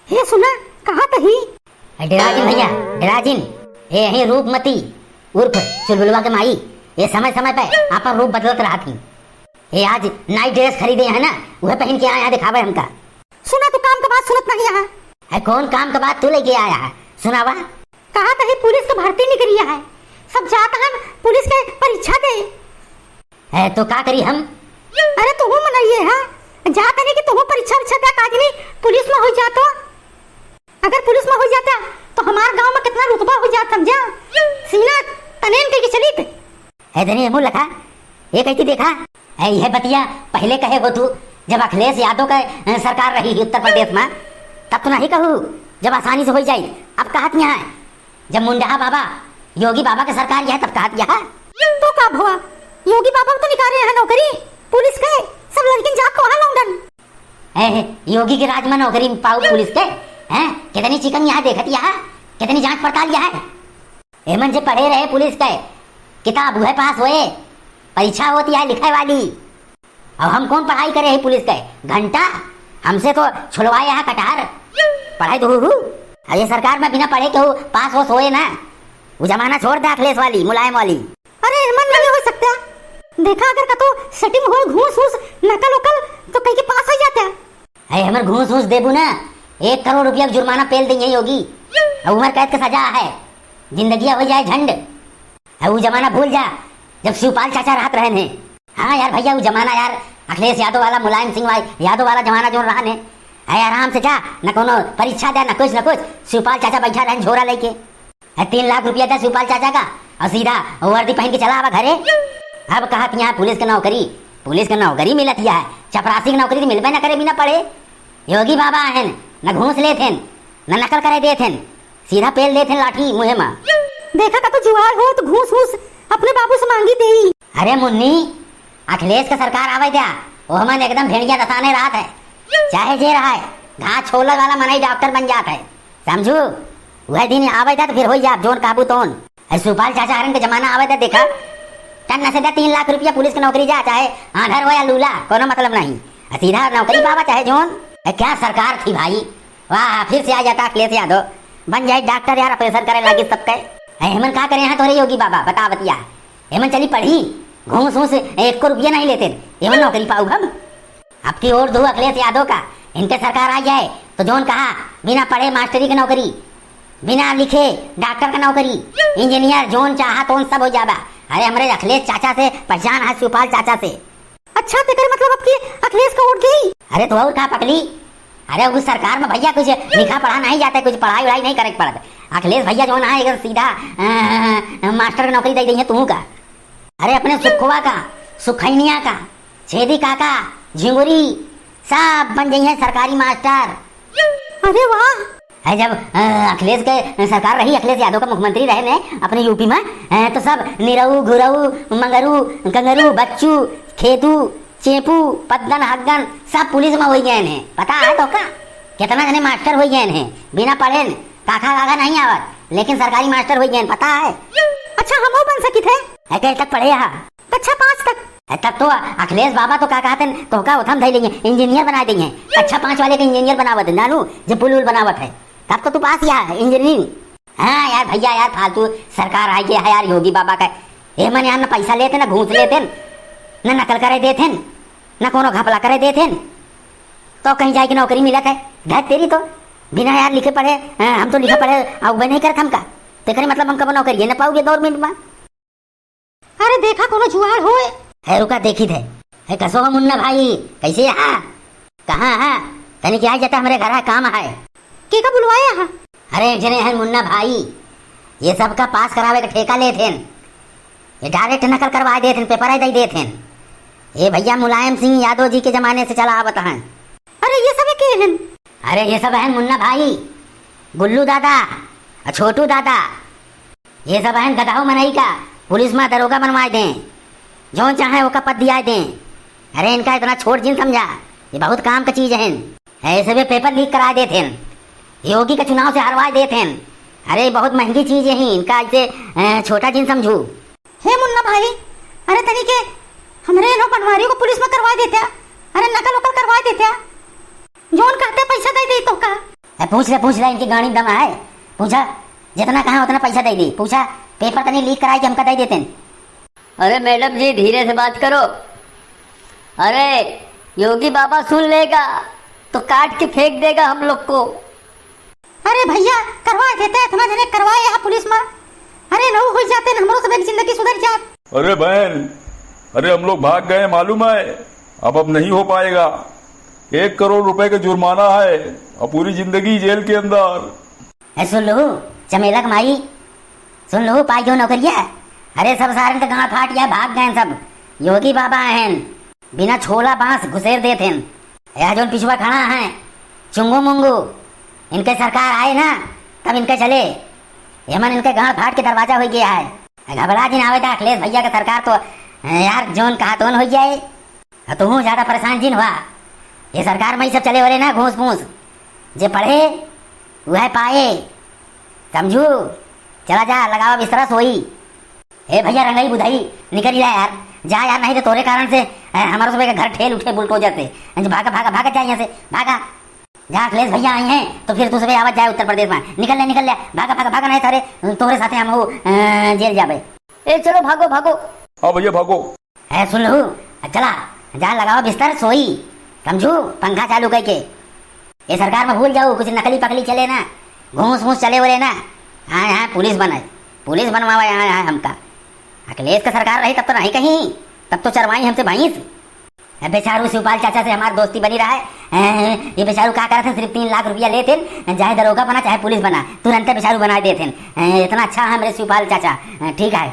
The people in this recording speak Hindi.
हे सुना कहाँ तही? डेराजिन भैया डेराजिन, ये यही रूपमती उर्फ चुलबुलवा के माई ये समय समय पे आपका रूप बदलत रहा थी। ये आज नाइट ड्रेस खरीदे है ना, वह पहन के आया दिखावे हमका। सुना तो काम का बात सुनत नहीं यहाँ है। कौन काम का बात तू लेके आया है? सुनावा। कहा तही पुलिस का भर्ती निकली है, सब जाता हम पुलिस के परीक्षा दे है तो का करी हम? अरे तुम मनाइए है जाता नहीं कि तुम परीक्षा दे काजनी पुलिस में हो जाता। अगर पुलिस में हो जाता तो हमारे गांव में कितना रुतबा हो जाता समझा। सीना तनेन के चली थे है धनी मुँह लखा ये कहती देखा है। यह बतिया पहले कहे हो तू जब अखिलेश यादव का सरकार रही उत्तर प्रदेश में, तब तो नहीं कहू जब आसानी से हो जाए। अब कहत यहाँ जब मुंडा बाबा योगी बाबा की सरकार यह तब कहत यहाँ तो कब हुआ? योगी बाबा तो निकाल रहे हैं नौकरी पुलिस के, सब लड़किन जा कहाँ लौंडन। योगी के राज में नौकरी पाऊ पुलिस के हैं? कितनी चिकन यहाँ देखत यहाँ, कितनी जांच पड़ताल यहाँ। एमन से पढ़े रहे पुलिस के, किताब हुए पास हुए, परीक्षा होती है लिखे वाली। अब हम कौन पढ़ाई करे है पुलिस के? घंटा हमसे तो छुड़वाए यहाँ कटार पढ़ाई तो ये सरकार में बिना पढ़े क्यों पास हो सोए ना। वो जमाना छोड़ दे अखिलेश वाली मुलायम वाली। अरे मन नहीं हो सकता देखा अगर कतो सेटिंग हो घूस घूस नकल उकल तो कहीं के पास हो जाता है। हमर घूस घूस देबू ना 1 करोड़ रुपया जुर्माना पेल देंगे योगी। उम्र कैद का सजा है, जिंदगी हो जाए झंड। वो जमाना भूल जा जब शिवपाल चाचा राहत रहे ने। हाँ यार भैया वो जमाना यार अखिलेश यादव वाला मुलायम सिंह यादव वाला जमाना जो रहा ने है। आराम से जा न कोनो परीक्षा दे न कुछ शिवपाल चाचा बैठा रहे झोरा लेके 3 लाख रुपया था शिवपाल चाचा का और सीधा वर्दी पहन के चला अब घरे। अब कहा यहाँ पुलिस की नौकरी मिलत है, चपरासी की नौकरी मिलबे न करे बिना पढ़े। योगी बाबा है न घूस ले थे न नकल करे दे थे, सीधा पेल दे थे लाठी मुहे में। देखा का तो जुआर हो तो घूस घूस अपने बाबू से मांगी दे। अरे मुन्नी अखिलेश का सरकार आवे दिया वो हमन एकदम भेड़िया दसाने रात है, चाहे जे रहा है घास छोला वाला मनाई डॉक्टर बन जाता है समझू। वह दिन आवे था तो फिर हो जा जोन काबू तोन। सुपाल चाचा हरन के जमाना आवे था देखा टन से 3 लाख रुपया पुलिस की नौकरी जा, चाहे आधर हो या लूला कोनो मतलब नहीं, सीधा नौकरी पावा चाहे जोन। क्या सरकार थी भाई, वाह। फिर से आ जाता अखिलेश यादव बन जाए डॉक्टर यार, ऑपरेशन करे लगे सबके। हेमन क्या करे यहाँ तोरे योगी बाबा बता बतिया। हेमन चली पढ़ी घूस घूस 1 रुपया नहीं लेते, हेमन नौकरी पाऊ हम। अब की और दो अखिलेश यादव का इनके सरकार आ जाए तो जोन कहा बिना पढ़े मास्टरी की नौकरी, बिना लिखे डॉक्टर का नौकरी, इंजीनियर जोन चाहा तो सब हो जाबा। अरे हमारे अखिलेश चाचा से पहचान है शिवपाल चाचा से। अच्छा तेरे मतलब अब की अखिलेश का उठ गई। अरे तो और कहा पकड़ी। अरे उस सरकार में भैया कुछ लिखा पढ़ा नहीं जाता, कुछ पढ़ाई वढ़ाई नहीं करे पड़ता। अखिलेश भैया जो ना है सीधा मास्टर की नौकरी दे दी है तू का। अरे अपने सुखवा का सुखैनिया का छेदी काका झिंगुरी सब बन गई है सरकारी मास्टर। अरे वाह। है जब अखिलेश के सरकार रही, अखिलेश यादव का मुख्यमंत्री रहे ने अपने यूपी में, तो सब निरऊ घुरऊ मंगरू कंगरू बच्चू खेतू चेपू पद्दन हग्गन सब पुलिस में हो गए हैं। पता है तो का कितना जने मास्टर हो गए हैं बिना पढ़े, काका काका नहीं आवत लेकिन सरकारी मास्टर हो गए, पता है। अच्छा हम बन सकी थे तक पढ़े यहाँ कक्षा 5 तक। तब तो अखिलेश बाबा तो क्या कहते हैं तो का उथम धैलेंगे इंजीनियर बना देंगे। कक्षा 5 वाले का इंजीनियर बनावत है नानू जो पुल बनावत है, तब तो तू पास यार इंजीनियरिंग। हाँ यार भैया यार फालतू सरकार आ गया है यार योगी बाबा का। ये मन यार न पैसा लेते न घूस लेते न नकल करे देते न कोनो घपला करे देते, तो कहीं जाके नौकरी मिलत है। घर तेरी तो बिना यार लिखे पढ़े, हम तो लिखे पढ़े अब नहीं करते हम का, तेरे मतलब हम कब नौकरी न पाओगे गवर्नमेंट में। अरे देखा कोनो जुआर हो है रुका देखी थे है कसो हो मुन्ना भाई कैसे है कहाँ है तनी क्या जाता हमारे घर है काम है के का बुलवाया है। अरे जने है मुन्ना भाई ये सब का पास करावे का ठेका ले थे, ये डायरेक्ट नकल करवा दे थे पेपर दे दे थे। ये भैया मुलायम सिंह यादव जी के जमाने से चला आवत है। अरे ये सब के हैं? अरे ये सब है मुन्ना भाई गुल्लू दादा छोटू दादा, ये सब है गधाऊ मनाई का पुलिस में दरोगा बनवा दें जो चाहे वो का पद दिया दें। अरे इनका इतना छोट जिन समझा, ये बहुत काम का चीज है। ऐसे भी पेपर लीक करा देते हैं, योगी के चुनाव से हरवा देते हैं। अरे बहुत महंगी चीज है इनका, इसे छोटा जिन समझू। हे मुन्ना भाई अरे तरीके हमरे नो पटवारी को पुलिस में करवा देते, अरे नकल वकल करवा देते, जोन कहते पैसा दे दे तो का। पूछ ले इनकी गाड़ी दम है। पूछा जितना कहा उतना पैसा दे दी। पूछा पेपर तो नहीं लीक कराई कि हमका दे देते। अरे मैडम जी धीरे से बात करो। अरे योगी बाबा सुन लेगा तो काट के फेंक देगा हम लोग को। अरे भैया करवा देते हैं, इतना जने करवाए यहाँ पुलिस में। अरे नौ हो जाते हैं, हमरो सब जिंदगी सुधर जात। अरे बहन, अरे हम लोग भाग गए मालूम है, अब नहीं हो पाएगा। 1 करोड़ रुपए का जुर्माना है और पूरी जिंदगी जेल के अंदर। सुन लो चमेलक माई, सुन लो पाई जो नौकरिया। अरे सब सारे का गांड फाट गया, भाग गए सब। योगी बाबा हैं बिना छोला बांस घुसेर देते हैं। यहाँ जो पिछुआ खड़ा है चुंगू मुंगू, इनके सरकार आए ना तब इनके चले। हेमन इनके गांड फाट के दरवाजा हो गया है। घबरा जिन आवे था अखिलेश भैया का सरकार तो यार जोन कहा तो हो जाए। तुम ज्यादा परेशान जिन हुआ ये सरकार में ही सब चले हो रहे ना घूस फूस। जे पढ़े वह पाए, समझू। चला जा लगावा बिस्तरा सोई। हे भैया रंगाई बुधाई निकल जा यार, जा यार, नहीं तो तोरे कारण से हमारे सुबह का घर ठेल उठे बुलटोजर से। भागा भागा भागा जा यहाँ से, भागा जा। अखिलेश भैया आई हैं तो फिर तू सुबह आवाज जाए उत्तर प्रदेश में। निकल ले भागा भागा भागा, नहीं थारे तोरे साथे हम हो जेल जाबे। ए चलो भागो भागो। हाँ भैया भागो। है सुन लो, चला जा लगावा बिस्तर सोई, समझू। पंखा चालू करके ये सरकार में भूल जाओ कुछ नकली पकली चले ना, घूस घूस चले बोले ना। हाँ यहाँ पुलिस बनाए, पुलिस बनवावा यहाँ हमका। अखिलेश का सरकार रही तब तो नहीं कहीं, तब तो चरवाई हमसे भैंस। बेचारू शिवपाल चाचा से हमारी दोस्ती बनी रहा है। ये बेचारू क्या करे थे, सिर्फ 3 लाख रुपया लेते, चाहे दरोगा बना चाहे पुलिस बना, तुरंत बेचारू बना देते। इतना अच्छा है मेरे शिवपाल चाचा, ठीक है।